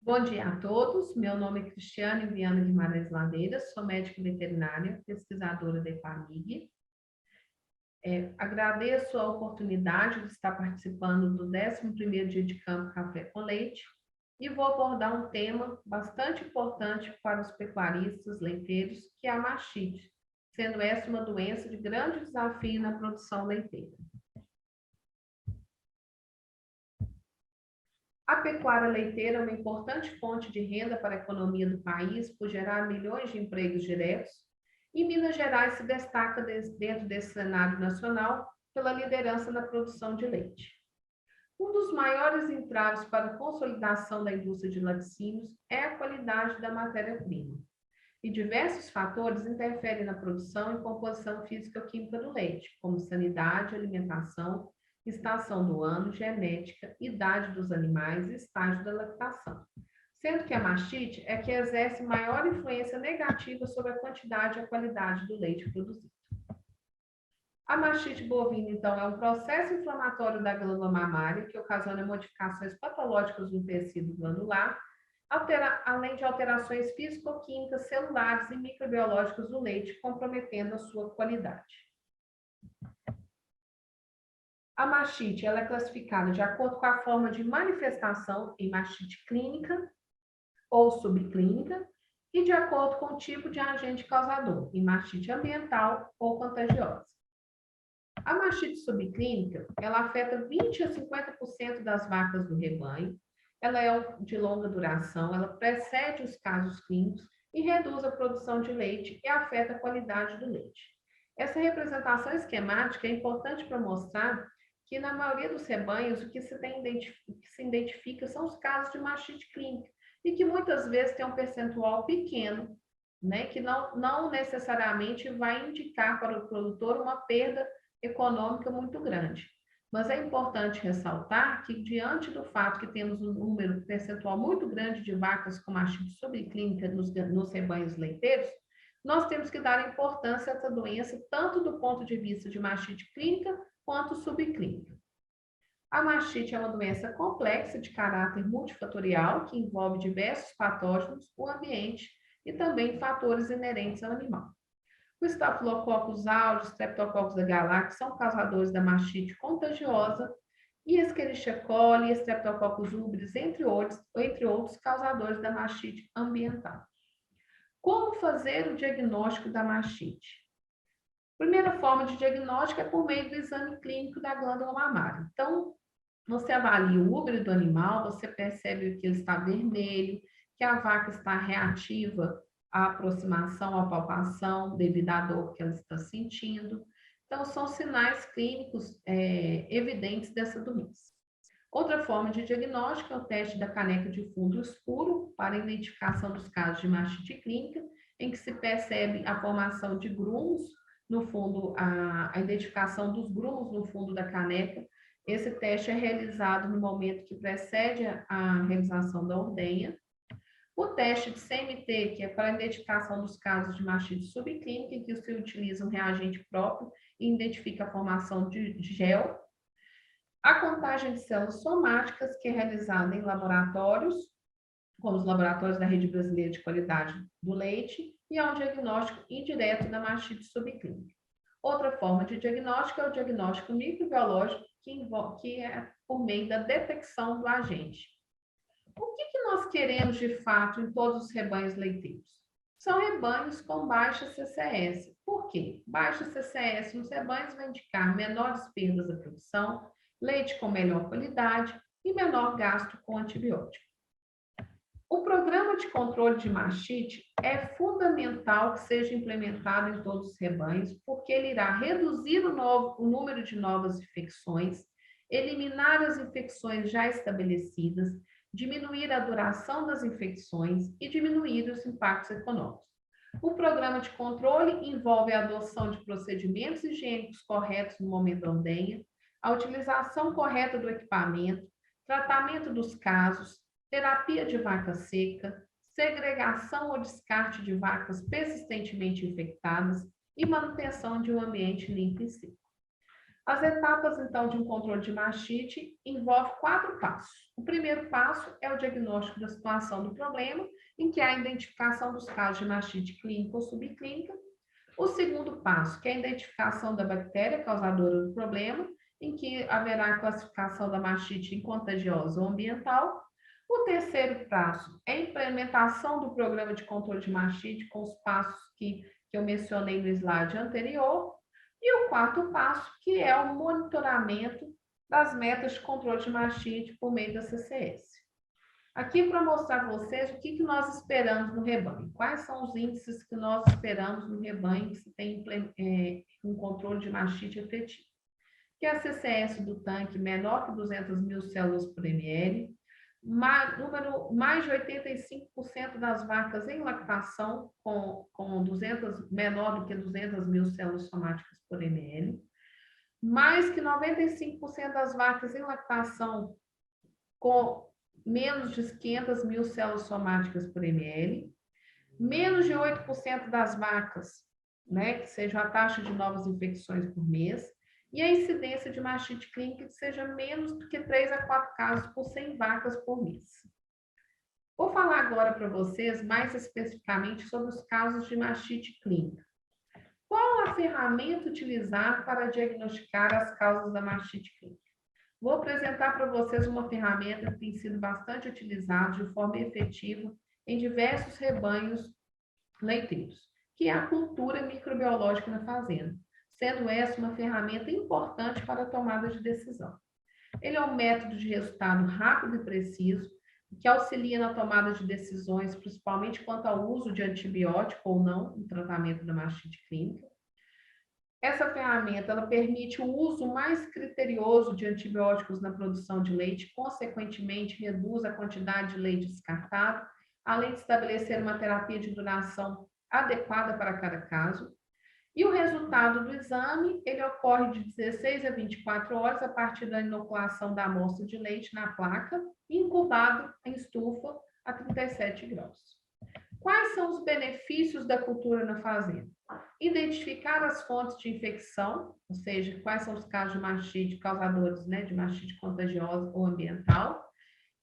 Bom dia a todos. Meu nome é Cristiane Viana Guimarães Ladeira, sou médica veterinária, pesquisadora da EPAMIG. Agradeço a oportunidade de estar participando do 11º dia de campo Café com Leite e vou abordar um tema bastante importante para os pecuaristas leiteiros, que é a mastite, sendo essa uma doença de grande desafio na produção leiteira. A pecuária leiteira é uma importante fonte de renda para a economia do país, por gerar milhões de empregos diretos, e Minas Gerais se destaca dentro desse cenário nacional pela liderança na produção de leite. Um dos maiores entraves para a consolidação da indústria de laticínios é a qualidade da matéria-prima, e diversos fatores interferem na produção e composição física-química do leite, como sanidade, alimentação, estação do ano, genética, idade dos animais e estágio da lactação. Sendo que a mastite é que exerce maior influência negativa sobre a quantidade e a qualidade do leite produzido. A mastite bovina, então, é um processo inflamatório da glândula mamária que ocasiona modificações patológicas do tecido glandular, além de alterações físico-químicas, celulares e microbiológicas do leite, comprometendo a sua qualidade. A mastite ela é classificada de acordo com a forma de manifestação em mastite clínica ou subclínica e de acordo com o tipo de agente causador, em mastite ambiental ou contagiosa. A mastite subclínica, ela afeta 20 a 50% das vacas do rebanho, ela é de longa duração, ela precede os casos clínicos e reduz a produção de leite e afeta a qualidade do leite. Essa representação esquemática é importante para mostrar que na maioria dos rebanhos o que se identifica são os casos de mastite clínica e que muitas vezes tem um percentual pequeno, né, que não necessariamente vai indicar para o produtor uma perda econômica muito grande. Mas é importante ressaltar que, diante do fato que temos um número percentual muito grande de vacas com mastite subclínica nos rebanhos leiteiros, nós temos que dar importância a essa doença, tanto do ponto de vista de mastite clínica quanto subclínica. A mastite é uma doença complexa de caráter multifatorial que envolve diversos patógenos, o ambiente e também fatores inerentes ao animal. O Staphylococcus aureus, Streptococcus agalactiae são causadores da mastite contagiosa e Escherichia coli, Streptococcus ubris, entre outros causadores da mastite ambiental. Como fazer o diagnóstico da mastite? A primeira forma de diagnóstico é por meio do exame clínico da glândula mamária. Então, você avalia o úbere do animal, você percebe que ele está vermelho, que a vaca está reativa à aproximação, à palpação, devido à dor que ela está sentindo. Então, são sinais clínicos evidentes dessa doença. Outra forma de diagnóstico é o teste da caneca de fundo escuro para identificação dos casos de mastite clínica, em que se percebe a formação de grumos no fundo, a identificação dos grumos no fundo da caneca. Esse teste é realizado no momento que precede a realização da ordenha. O teste de CMT, que é para a identificação dos casos de mastite subclínica, em que se utiliza um reagente próprio e identifica a formação de gel. A contagem de células somáticas, que é realizada em laboratórios, como os laboratórios da Rede Brasileira de Qualidade do Leite, e é um diagnóstico indireto da mastite subclínica. Outra forma de diagnóstico é o diagnóstico microbiológico, que é por meio da detecção do agente. O que nós queremos, de fato, em todos os rebanhos leiteiros? São rebanhos com baixa CCS. Por quê? Baixa CCS nos rebanhos vai indicar menores perdas da produção, leite com melhor qualidade e menor gasto com antibiótico. O programa de controle de mastite é fundamental que seja implementado em todos os rebanhos, porque ele irá reduzir o número de novas infecções, eliminar as infecções já estabelecidas, diminuir a duração das infecções e diminuir os impactos econômicos. O programa de controle envolve a adoção de procedimentos higiênicos corretos no momento da ordenha, a utilização correta do equipamento, tratamento dos casos, terapia de vaca seca, segregação ou descarte de vacas persistentemente infectadas e manutenção de um ambiente limpo e seco. As etapas, então, de um controle de mastite envolvem 4 passos. O primeiro passo é o diagnóstico da situação do problema, em que há a identificação dos casos de mastite clínica ou subclínica. O segundo passo, que é a identificação da bactéria causadora do problema, em que haverá a classificação da mastite em contagiosa ou ambiental. O terceiro passo é a implementação do programa de controle de mastite com os passos que eu mencionei no slide anterior. E o quarto passo, que é o monitoramento das metas de controle de mastite por meio da CCS. Aqui para mostrar para vocês o que nós esperamos no rebanho. Quais são os índices que nós esperamos no rebanho que se tem um controle de mastite efetivo. Que a CCS do tanque menor que 200.000 células por ml, mais de 85% das vacas em lactação menor do que 200.000 células somáticas por ml, mais que 95% das vacas em lactação com menos de 500.000 células somáticas por ml, menos de 8% das vacas, né, que seja a taxa de novas infecções por mês, e a incidência de mastite clínica que seja menos do que 3 a 4 casos por 100 vacas por mês. Vou falar agora para vocês mais especificamente sobre os casos de mastite clínica. Qual a ferramenta utilizar para diagnosticar as causas da mastite clínica? Vou apresentar para vocês uma ferramenta que tem sido bastante utilizada de forma efetiva em diversos rebanhos leiteiros, que é a cultura microbiológica na fazenda, sendo essa uma ferramenta importante para a tomada de decisão. Ele é um método de resultado rápido e preciso, que auxilia na tomada de decisões, principalmente quanto ao uso de antibiótico ou não no tratamento da mastite clínica. Essa ferramenta ela permite o uso mais criterioso de antibióticos na produção de leite, consequentemente reduz a quantidade de leite descartado, além de estabelecer uma terapia de duração adequada para cada caso. E o resultado do exame, ele ocorre de 16 a 24 horas a partir da inoculação da amostra de leite na placa, incubado em estufa a 37 graus. Quais são os benefícios da cultura na fazenda? Identificar as fontes de infecção, ou seja, quais são os casos de mastite causadores, né, de mastite contagiosa ou ambiental.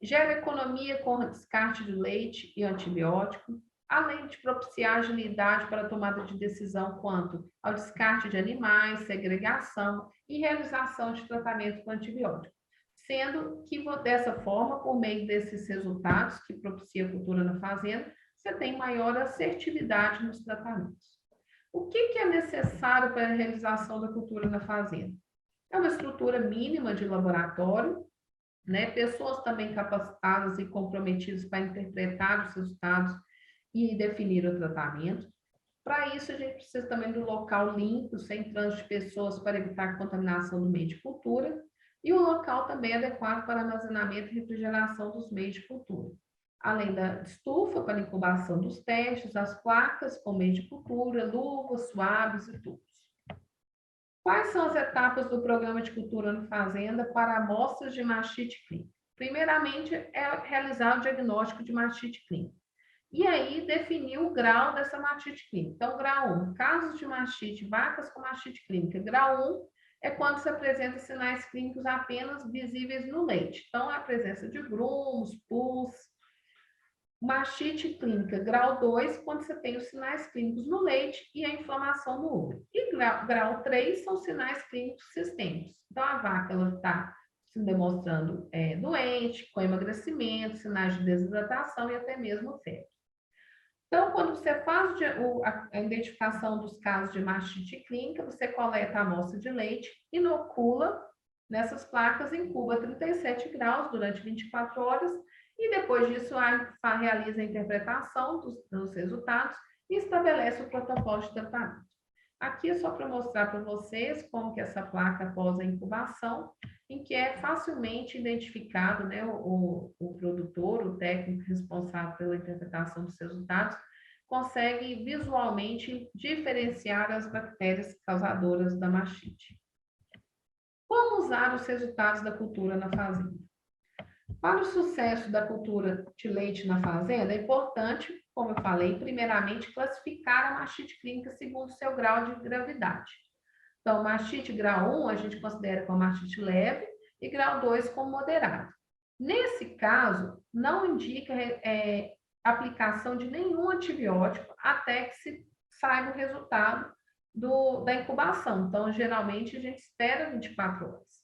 Gera economia com descarte de leite e antibiótico, além de propiciar agilidade para a tomada de decisão quanto ao descarte de animais, segregação e realização de tratamento com antibiótico. Sendo que, dessa forma, por meio desses resultados que propicia a cultura na fazenda, você tem maior assertividade nos tratamentos. O que é necessário para a realização da cultura na fazenda? É uma estrutura mínima de laboratório, né? Pessoas também capacitadas e comprometidas para interpretar os resultados e definir o tratamento. Para isso, a gente precisa também do local limpo, sem trânsito de pessoas para evitar a contaminação do meio de cultura, e o local também adequado para armazenamento e refrigeração dos meios de cultura. Além da estufa para incubação dos testes, as placas com meio de cultura, luvas, suaves e tubos. Quais são as etapas do programa de cultura na fazenda para amostras de mastite clínica? Primeiramente, é realizar o diagnóstico de mastite clínica. E aí, definir o grau dessa mastite clínica. Então, grau 1, casos de mastite, vacas com mastite clínica. Grau 1 é quando se apresenta sinais clínicos apenas visíveis no leite. Então, a presença de grumos, pus. Mastite clínica, grau 2, quando você tem os sinais clínicos no leite e a inflamação no útero. E grau 3 são sinais clínicos sistêmicos. Então, a vaca está se demonstrando doente, com emagrecimento, sinais de desidratação e até mesmo febre. Então, quando você faz a identificação dos casos de mastite clínica, você coleta a amostra de leite, inocula nessas placas, incuba a 37 graus durante 24 horas, e depois disso realiza a interpretação dos resultados e estabelece o protocolo de tratamento. Aqui é só para mostrar para vocês como que essa placa após a incubação, em que é facilmente identificado, né, o produtor, o técnico responsável pela interpretação dos resultados, consegue visualmente diferenciar as bactérias causadoras da mastite. Como usar os resultados da cultura na fazenda? Para o sucesso da cultura de leite na fazenda, é importante, como eu falei, primeiramente classificar a mastite clínica segundo seu grau de gravidade. Então, mastite grau 1 a gente considera como mastite leve e grau 2 como moderado. Nesse caso, não indica aplicação de nenhum antibiótico até que se saiba o resultado da incubação. Então, geralmente, a gente espera 24 horas.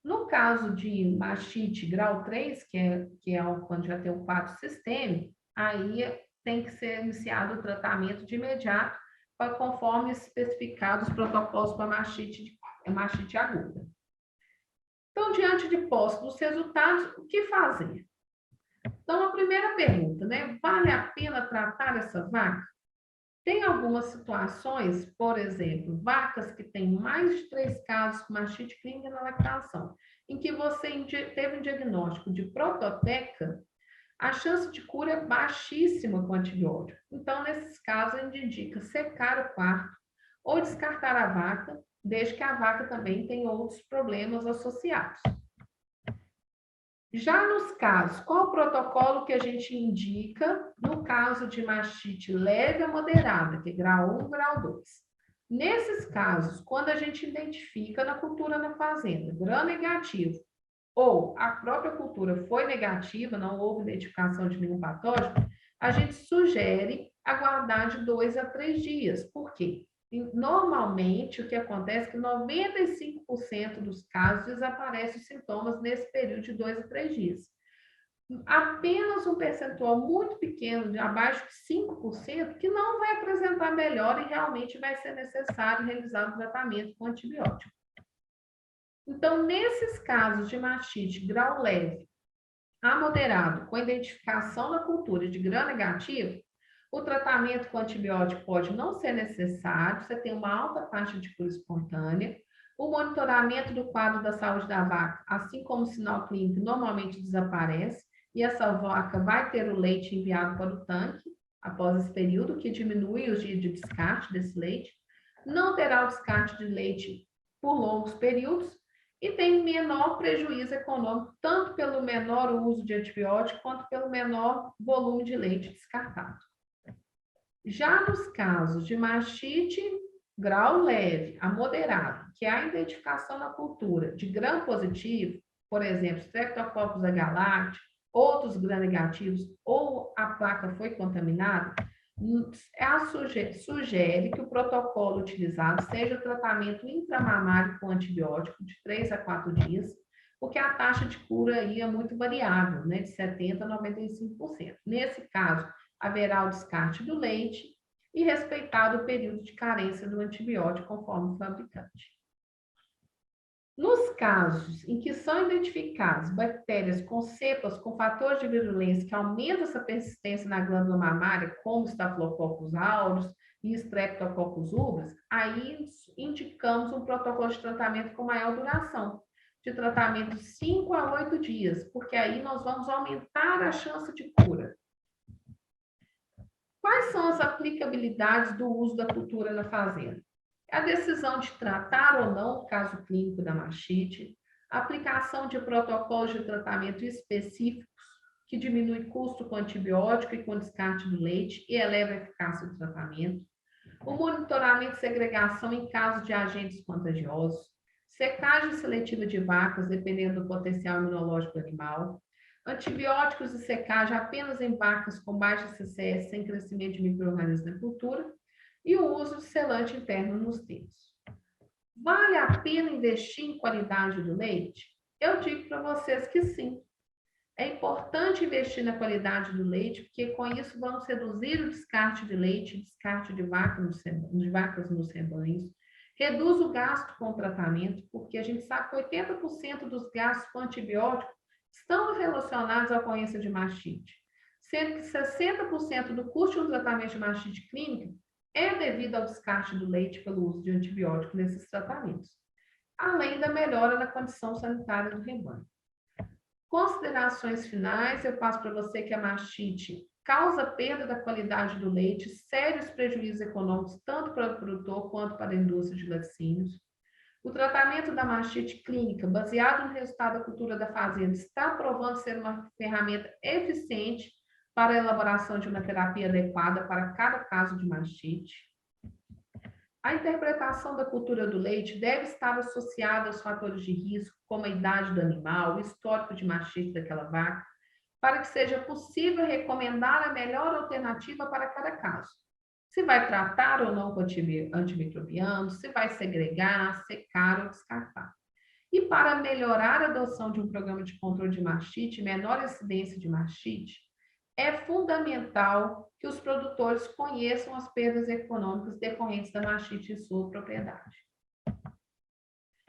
No caso de mastite grau 3, que é quando já tem o quadro sistêmico, aí tem que ser iniciado o tratamento de imediato, conforme especificados os protocolos para mastite aguda. Então, diante de posse dos resultados, o que fazer? Então, a primeira pergunta, né? Vale a pena tratar essa vaca? Tem algumas situações, por exemplo, vacas que têm mais de 3 casos com mastite clínica na lactação, em que você teve um diagnóstico de prototeca, a chance de cura é baixíssima com antibiótico. Então, nesses casos, a gente indica secar o quarto ou descartar a vaca, desde que a vaca também tenha outros problemas associados. Já nos casos, qual o protocolo que a gente indica no caso de mastite leve a moderada, que é grau 1, grau 2? Nesses casos, quando a gente identifica na cultura na fazenda gram negativo ou a própria cultura foi negativa, não houve identificação de nenhum patógeno, a gente sugere aguardar de 2 a 3 dias. Por quê? Normalmente, o que acontece é que 95% dos casos desaparecem os sintomas nesse período de 2 a 3 dias. Apenas um percentual muito pequeno, de abaixo de 5%, que não vai apresentar melhora e realmente vai ser necessário realizar o tratamento com antibiótico. Então, nesses casos de mastite grau leve a moderado, com identificação na cultura de gram negativo, o tratamento com antibiótico pode não ser necessário, você tem uma alta taxa de cura espontânea, o monitoramento do quadro da saúde da vaca, assim como o sinal clínico, normalmente desaparece, e essa vaca vai ter o leite enviado para o tanque após esse período, que diminui os dias de descarte desse leite, não terá o descarte de leite por longos períodos, e tem menor prejuízo econômico, tanto pelo menor uso de antibiótico, quanto pelo menor volume de leite descartado. Já nos casos de mastite grau leve a moderado, que há identificação na cultura de gram positivo, por exemplo, Streptococcus agalactiae, outros gram negativos, ou a vaca foi contaminada, sugere que o protocolo utilizado seja o tratamento intramamário com antibiótico de 3 a 4 dias, porque a taxa de cura aí é muito variável, né, de 70% a 95%. Nesse caso, haverá o descarte do leite e respeitado o período de carência do antibiótico conforme o fabricante. Nos casos em que são identificadas bactérias com cepas com fatores de virulência que aumentam essa persistência na glândula mamária, como Staphylococcus aureus e Streptococcus aureus, aí indicamos um protocolo de tratamento com maior duração, de tratamento de 5 a 8 dias, porque aí nós vamos aumentar a chance de cura. Quais são as aplicabilidades do uso da cultura na fazenda? A decisão de tratar ou não o caso clínico da mastite, a aplicação de protocolos de tratamento específicos que diminui custo com antibiótico e com descarte do leite e eleva a eficácia do tratamento, o monitoramento e segregação em caso de agentes contagiosos, secagem seletiva de vacas, dependendo do potencial imunológico do animal, antibióticos e secagem apenas em vacas com baixa CCS sem crescimento de micro-organismos na cultura, e o uso de selante interno nos termos. Vale a pena investir em qualidade do leite? Eu digo para vocês que sim. É importante investir na qualidade do leite, porque com isso vamos reduzir o descarte de leite, descarte de vacas nos rebanhos, reduz o gasto com o tratamento, porque a gente sabe que 80% dos gastos com antibiótico estão relacionados à ocorrência de mastite, sendo que 60% do custo do tratamento de mastite clínica é devido ao descarte do leite pelo uso de antibiótico nesses tratamentos, além da melhora na condição sanitária do rebanho. Considerações finais, eu passo para você que a mastite causa perda da qualidade do leite, sérios prejuízos econômicos, tanto para o produtor quanto para a indústria de laticínios. O tratamento da mastite clínica, baseado no resultado da cultura da fazenda, está provando ser uma ferramenta eficiente para a elaboração de uma terapia adequada para cada caso de mastite. A interpretação da cultura do leite deve estar associada aos fatores de risco, como a idade do animal, o histórico de mastite daquela vaca, para que seja possível recomendar a melhor alternativa para cada caso. Se vai tratar ou não com antimicrobianos, se vai segregar, secar ou descartar. E para melhorar a adoção de um programa de controle de mastite, menor incidência de mastite, é fundamental que os produtores conheçam as perdas econômicas decorrentes da mastite em sua propriedade.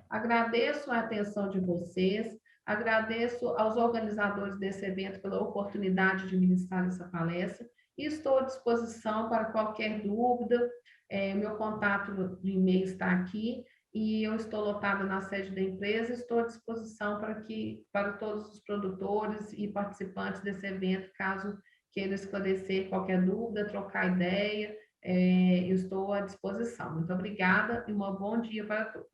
Agradeço a atenção de vocês, agradeço aos organizadores desse evento pela oportunidade de ministrar essa palestra e estou à disposição para qualquer dúvida. Meu contato de e-mail está aqui e eu estou lotada na sede da empresa, estou à disposição para todos os produtores e participantes desse evento, caso queiram esclarecer qualquer dúvida, trocar ideia, eu estou à disposição. Muito obrigada e um bom dia para todos.